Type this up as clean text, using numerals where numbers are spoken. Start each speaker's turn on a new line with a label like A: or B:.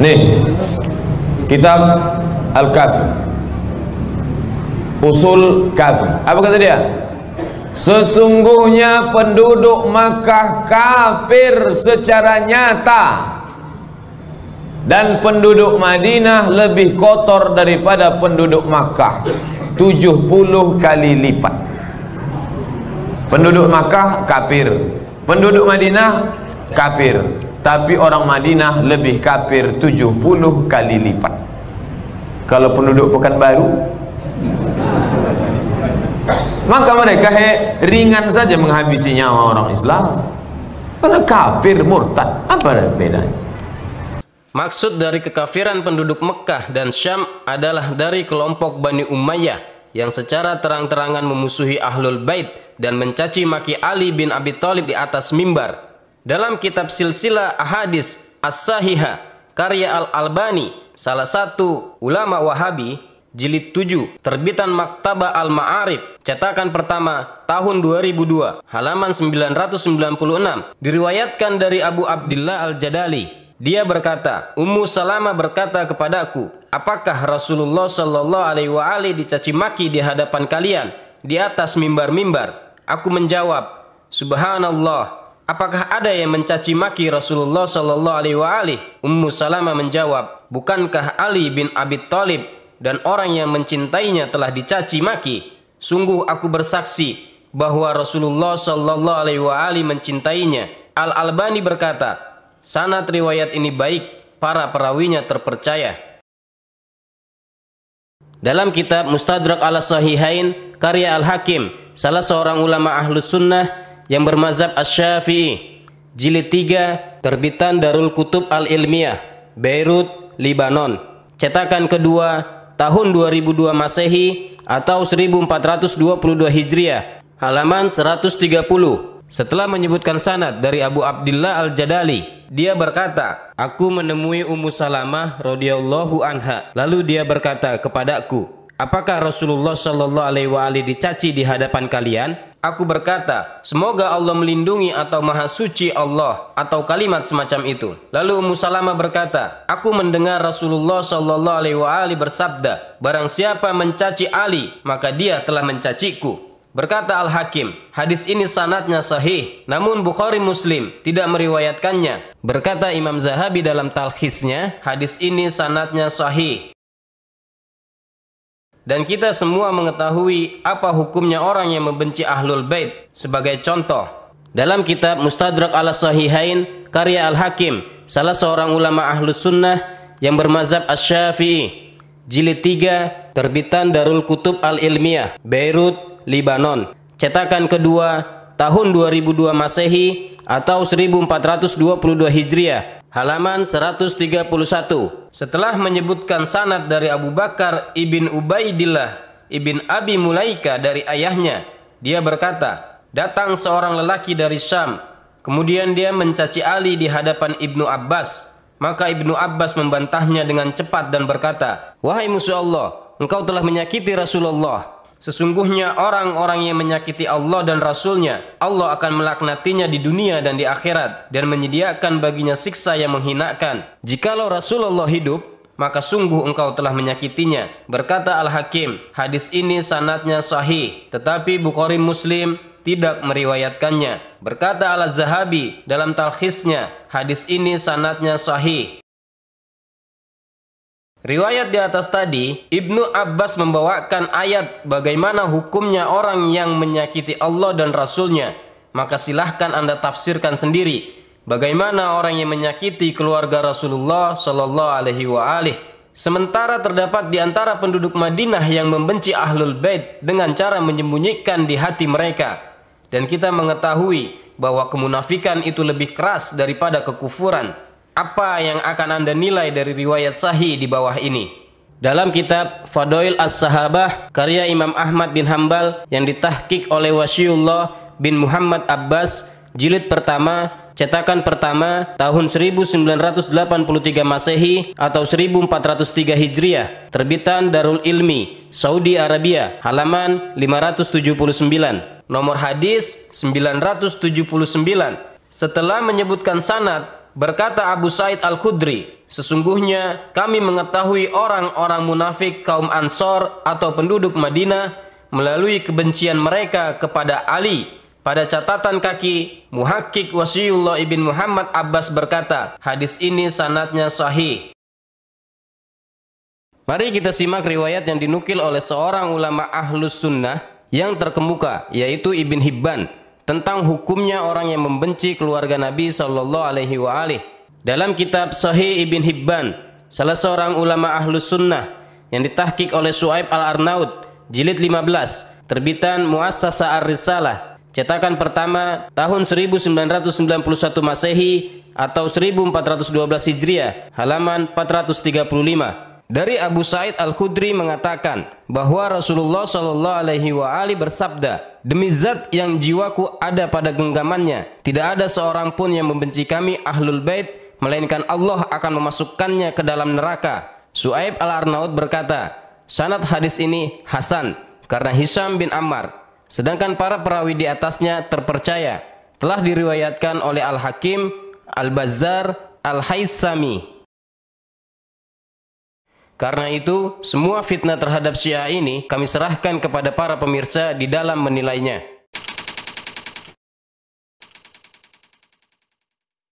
A: Nih, kitab Al-Kafi, Usul Kafi. Apa kata dia? Sesungguhnya penduduk Makkah kafir secara nyata, dan penduduk Madinah lebih kotor daripada penduduk Makkah 70 kali lipat. Penduduk Makkah kafir, penduduk Madinah kafir, tapi orang Madinah lebih kafir 70 kali lipat. Kalau penduduk Pekanbaru, maka mereka ringan saja menghabisi nyawa orang Islam. Karena kafir murtad, apa bedanya?
B: Maksud dari kekafiran penduduk Mekah dan Syam adalah dari kelompok Bani Umayyah yang secara terang-terangan memusuhi Ahlul Bait dan mencaci maki Ali bin Abi Thalib di atas mimbar. Dalam kitab Silsilah Ahadits As-Sahihah karya Al-Albani, salah satu ulama Wahabi, jilid 7, terbitan Maktabah Al-Ma'arif, cetakan pertama tahun 2002, halaman 996, diriwayatkan dari Abu Abdillah Al-Jadali. Dia berkata, Ummu Salamah berkata kepadaku, apakah Rasulullah Shallallahu Alaihi Wasallam dicaci maki di hadapan kalian di atas mimbar-mimbar? Aku menjawab, Subhanallah, apakah ada yang mencaci maki Rasulullah Shallallahu Alaihi Wasallam? Ummu Salamah menjawab, bukankah Ali bin Abi Thalib dan orang yang mencintainya telah dicaci maki? Sungguh aku bersaksi bahwa Rasulullah Shallallahu Alaihi Wasallam mencintainya. Al-Albani berkata, sanad riwayat ini baik, para perawinya terpercaya. Dalam kitab Mustadrak Al-Sahihain karya Al-Hakim, salah seorang ulama Ahlus Sunnah yang bermazhab Asy-Syafi'i, jilid 3, terbitan Darul Kutub Al-Ilmiyah, Beirut, Libanon, cetakan kedua tahun 2002 Masehi atau 1422 Hijriah, halaman 130. Setelah menyebutkan sanad dari Abu Abdillah Al-Jadali, dia berkata, aku menemui Ummu Salamah radhiyallahu anha. Lalu dia berkata kepadaku, apakah Rasulullah Shallallahu Alaihi Wasallam dicaci di hadapan kalian? Aku berkata, semoga Allah melindungi atau maha suci Allah, atau kalimat semacam itu. Lalu Ummu Salamah berkata, aku mendengar Rasulullah Shallallahu Alaihi Wasallam bersabda, barang siapa mencaci Ali, maka dia telah mencaciku. Berkata Al-Hakim, hadis ini sanadnya sahih, namun Bukhari Muslim tidak meriwayatkannya. Berkata Imam Zahabi dalam talkhisnya, hadis ini sanadnya sahih. Dan kita semua mengetahui apa hukumnya orang yang membenci Ahlul Bait. Sebagai contoh, dalam kitab Mustadrak Al-Sahihain karya Al-Hakim, salah seorang ulama Ahlus Sunnah yang bermazhab Asy-Syafi'i, jilid 3, terbitan Darul Kutub Al-Ilmiyah, Beirut, Libanon, cetakan kedua tahun 2002 Masehi atau 1422 Hijriah, halaman 131. Setelah menyebutkan sanad dari Abu Bakar ibn Ubaidillah ibn Abi Mulaika dari ayahnya, dia berkata, datang seorang lelaki dari Syam, kemudian dia mencaci Ali di hadapan Ibnu Abbas. Maka Ibnu Abbas membantahnya dengan cepat dan berkata, wahai musuh Allah, engkau telah menyakiti Rasulullah. Sesungguhnya orang-orang yang menyakiti Allah dan Rasulnya, Allah akan melaknatinya di dunia dan di akhirat, dan menyediakan baginya siksa yang menghinakan. Jikalau Rasulullah hidup, maka sungguh engkau telah menyakitinya. Berkata Al-Hakim, hadis ini sanadnya sahih, tetapi Bukhari Muslim tidak meriwayatkannya. Berkata Al-Zahabi dalam talkhisnya, hadis ini sanadnya sahih. Riwayat di atas tadi, Ibnu Abbas membawakan ayat bagaimana hukumnya orang yang menyakiti Allah dan Rasulnya. Maka silahkan Anda tafsirkan sendiri bagaimana orang yang menyakiti keluarga Rasulullah Shallallahu Alaihi Wasallam. Sementara terdapat di antara penduduk Madinah yang membenci Ahlul Bait dengan cara menyembunyikan di hati mereka. Dan kita mengetahui bahwa kemunafikan itu lebih keras daripada kekufuran. Apa yang akan Anda nilai dari riwayat sahih di bawah ini? Dalam kitab Fadail As-Sahabah karya Imam Ahmad bin Hambal yang ditahqiq oleh Wasyiullah bin Muhammad Abbas, jilid pertama, cetakan pertama tahun 1983 Masehi atau 1403 Hijriah, terbitan Darul Ilmi, Saudi Arabia, halaman 579, nomor hadis 979. Setelah menyebutkan sanad Berkata Abu Sa'id Al-Khudri, sesungguhnya kami mengetahui orang-orang munafik kaum Ansor atau penduduk Madinah melalui kebencian mereka kepada Ali. Pada catatan kaki, Muhakkik Wasiullah ibn Muhammad Abbas berkata, hadis ini sanadnya sahih. Mari kita simak riwayat yang dinukil oleh seorang ulama Ahlus Sunnah yang terkemuka, yaitu Ibn Hibban, tentang hukumnya orang yang membenci keluarga Nabi Sallallahu Alaihi Wasallam. Dalam kitab Sahih Ibn Hibban, salah seorang ulama Ahlus Sunnah yang ditahqiq oleh Su'aib Al-Arnaud, jilid 15, terbitan Muassasah Ar-Risalah, cetakan pertama tahun 1991 Masehi atau 1412 Hijriah, halaman 435. Dari Abu Sa'id Al-Khudri mengatakan bahwa Rasulullah Shallallahu Alaihi Wasallam bersabda, demi zat yang jiwaku ada pada genggamannya, tidak ada seorang pun yang membenci kami Ahlul Bait, melainkan Allah akan memasukkannya ke dalam neraka. Su'aib Al-Arnaud berkata, sanad hadis ini hasan karena Hisham bin Ammar, sedangkan para perawi di atasnya terpercaya. Telah diriwayatkan oleh Al-Hakim, Al-Bazzar, Al-Haythami. Karena itu, semua fitnah terhadap Syiah ini kami serahkan kepada para pemirsa di dalam menilainya.